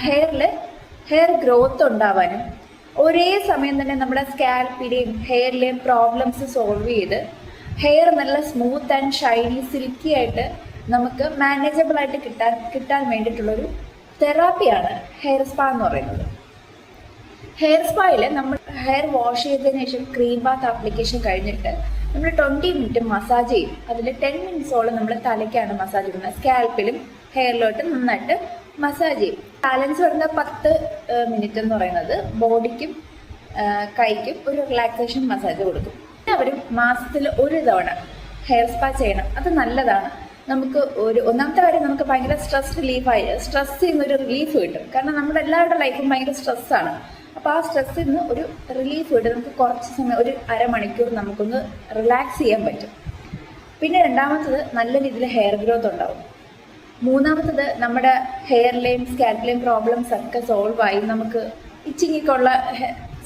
ഹെയറിൽ hair growth ഉണ്ടാവാനും ഒരേ സമയം തന്നെ നമ്മുടെ സ്കാൽപ്പിലെയും ഹെയറിലെയും പ്രോബ്ലംസ് സോൾവ് ചെയ്ത് ഹെയർ നല്ല സ്മൂത്ത് ആൻഡ് ഷൈനി സിൽക്കി ആയിട്ട് നമുക്ക് മാനേജബിൾ ആയിട്ട് കിട്ടാൻ വേണ്ടിയിട്ടുള്ളൊരു തെറാപ്പിയാണ് ഹെയർ സ്പാ എന്ന് പറയുന്നത്. ഹെയർ സ്പായിൽ നമ്മൾ ഹെയർ വാഷ് ചെയ്തതിനു ശേഷം ക്രീം ബാത്ത് ആപ്ലിക്കേഷൻ കഴിഞ്ഞിട്ട് നമ്മൾ 20 മിനിറ്റ് മസാജ് ചെയ്യും. അതിൽ 10 മിനിറ്റ്സോളം നമ്മൾ തലയ്ക്കാണ് മസാജ് ചെയ്യുന്നത്. സ്കാൽപ്പിലും ഹെയറിലോട്ട് നന്നായിട്ട് മസാജ് ചെയ്യും. ബാലൻസ് വരുന്ന 10 മിനിറ്റ് എന്ന് പറയുന്നത് ബോഡിക്കും കൈക്കും ഒരു റിലാക്സേഷൻ മസാജ് കൊടുക്കും. അവർ മാസത്തിൽ ഒരു തവണ ഹെയർ സ്പാ ചെയ്യണം. അത് നല്ലതാണ്. നമുക്ക് ഒന്നാമത്തെ കാര്യം, നമുക്ക് ഭയങ്കര സ്ട്രെസ് ചെയ്യുന്നൊരു റിലീഫ് കിട്ടും. കാരണം നമ്മുടെ എല്ലാവരുടെ ലൈഫും ഭയങ്കര സ്ട്രെസ്സാണ്. അപ്പോൾ ആ സ്ട്രെസ്സിൽ നിന്ന് ഒരു റിലീഫ് കിട്ടും. നമുക്ക് കുറച്ച് സമയം, ഒരു അരമണിക്കൂർ നമുക്കൊന്ന് റിലാക്സ് ചെയ്യാൻ പറ്റും. പിന്നെ രണ്ടാമത്തത്, നല്ല രീതിയിൽ ഹെയർ ഗ്രോത്ത് ഉണ്ടാവും. മൂന്നാമത്തത്, നമ്മുടെ ഹെയറിലെയും സ്കാൽപ്പിലെയും പ്രോബ്ലംസ് ഒക്കെ സോൾവ് ആയി നമുക്ക് ഇച്ചിങ്ങൊക്കെ ഉള്ള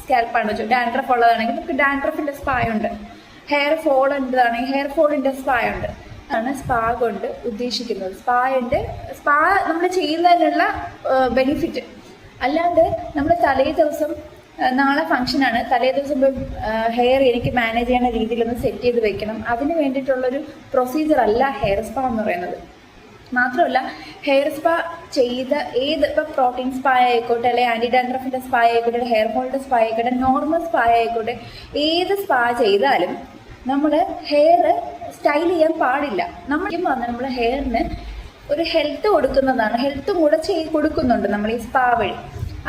സ്കാൽപ്പാണ് വെച്ചാൽ ഡാൻഡ്രഫ് ഉള്ളതാണെങ്കിൽ നമുക്ക് ഡാൻഡ്രഫിൻ്റെ സ്പായുണ്ട്. ഹെയർ ഫോൾ ഉള്ളതാണെങ്കിൽ ഹെയർ ഫോളിൻ്റെ സ്പായുണ്ട്. ആണ് സ്പാ കൊണ്ട് ഉദ്ദേശിക്കുന്നത്. സ്പാ നമ്മൾ ചെയ്യുന്നതിനുള്ള ബെനിഫിറ്റ്. അല്ലാണ്ട് നമ്മൾ തലേ ദിവസം, നാളെ ഫംഗ്ഷനാണ്, തലേ ദിവസം ഹെയർ എനിക്ക് മാനേജ് ചെയ്യുന്ന രീതിയിലൊന്ന് സെറ്റ് ചെയ്ത് വെക്കണം, അതിന് വേണ്ടിയിട്ടുള്ളൊരു പ്രൊസീജിയർ അല്ല ഹെയർ സ്പാ എന്ന് പറയുന്നത്. മാത്രമല്ല, ഹെയർ സ്പാ ചെയ്ത ഇപ്പോൾ പ്രോട്ടീൻ സ്പാ ആയിക്കോട്ടെ, അല്ലെങ്കിൽ ആൻറ്റി ഡാൻഡ്രഫിൻ്റെ സ്പാ ആയിക്കോട്ടെ, ഹെയർ ഫോളിൻ്റെ സ്പാ ആയിക്കോട്ടെ, നോർമൽ സ്പാ ആയിക്കോട്ടെ, ഏത് സ്പാ ചെയ്താലും നമ്മൾ ഹെയർ സ്റ്റൈൽ ചെയ്യാൻ പാടില്ല. നമ്മൾ ഹെയറിന് ഒരു ഹെൽത്ത് കൊടുക്കുന്നതാണ്. ഹെൽത്തും കൂടെ കൊടുക്കുന്നുണ്ട് നമ്മൾ ഈ സ്പാ വഴി.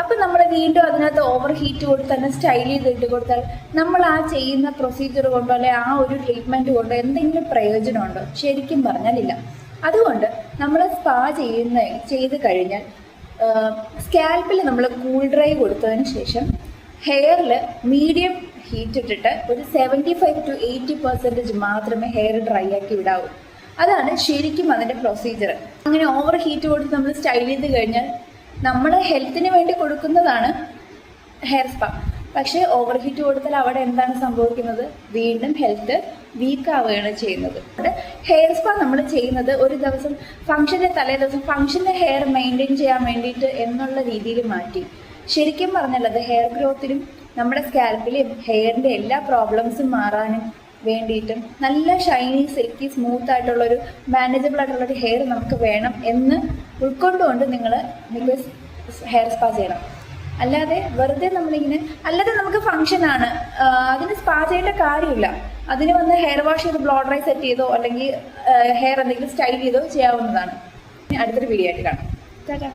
അപ്പം നമ്മൾ വീണ്ടും അതിനകത്ത് ഓവർ ഹീറ്റ് കൊടുത്ത് തന്നെ സ്റ്റൈൽ ചെയ്തിട്ട് കൊടുത്താൽ നമ്മൾ ആ ചെയ്യുന്ന പ്രൊസീജിയർ കൊണ്ടോ അല്ലെങ്കിൽ ആ ഒരു ട്രീറ്റ്മെൻറ്റ് കൊണ്ടോ എന്തെങ്കിലും പ്രയോജനമുണ്ടോ? ശരിക്കും പറഞ്ഞാലില്ല. അതുകൊണ്ട് നമ്മൾ സ്പാ ചെയ്ത് കഴിഞ്ഞാൽ സ്കാൽപ്പിൽ നമ്മൾ കൂൾ ഡ്രൈ കൊടുത്തതിന് ശേഷം ഹെയറിൽ മീഡിയം ഹീറ്റ് ഇട്ടിട്ട് ഒരു 75 to 80% മാത്രമേ ഹെയർ ഡ്രൈ ആക്കി വിടാവൂ. അതാണ് ശരിക്കും അതിൻ്റെ പ്രൊസീജിയർ. അങ്ങനെ ഓവർ ഹീറ്റ് കൊടുത്ത് നമ്മൾ സ്റ്റൈൽ ചെയ്ത് കഴിഞ്ഞാൽ നമ്മൾ ഹെൽത്തിന് വേണ്ടി കൊടുക്കുന്നതാണ് ഹെയർ സ്പാ. പക്ഷേ ഓവർ ഹീറ്റ് കൊടുത്താൽ അവിടെ എന്താണ് സംഭവിക്കുന്നത്? വീണ്ടും ഹെൽത്ത് വീക്ക് ആവുകയാണ് ചെയ്യുന്നത്. ഹെയർ സ്പാ നമ്മൾ ചെയ്യുന്നത് ഒരു ദിവസം ഫംഗ്ഷൻ്റെ തലേ ദിവസം ഫംഗ്ഷൻ്റെ ഹെയർ മെയിൻറ്റെയിൻ ചെയ്യാൻ വേണ്ടിയിട്ട് എന്നുള്ള രീതിയിൽ മാറ്റി ശരിക്കും പറഞ്ഞാൽ അത് ഹെയർ ഗ്രോത്തിനും നമ്മുടെ സ്കാൽപ്പിലെയും ഹെയറിൻ്റെ എല്ലാ പ്രോബ്ലംസും മാറാനും വേണ്ടിയിട്ടും നല്ല ഷൈനി സിൽക്കി സ്മൂത്ത് ആയിട്ടുള്ളൊരു മാനേജബിൾ ആയിട്ടുള്ളൊരു ഹെയർ നമുക്ക് വേണം എന്ന് ഉൾക്കൊണ്ടുകൊണ്ട് നിങ്ങൾ ഹെയർ സ്പാ ചെയ്യണം. അല്ലാതെ വെറുതെ അല്ലാതെ നമുക്ക് ഫംഗ്ഷനാണ്, അതിന് സ്പാ ചെയ്യേണ്ട കാര്യമില്ല. അതിന് വന്ന് ഹെയർ വാഷ് ചെയ്ത് ബ്ലോ ഡ്രൈ സെറ്റ് ചെയ്തോ അല്ലെങ്കിൽ ഹെയർ എന്തെങ്കിലും സ്റ്റൈൽ ചെയ്തോ ചെയ്യാവുന്നതാണ്. അടുത്തൊരു വീഡിയോ ആയിട്ട് കാണാം. ടാറ്റാ.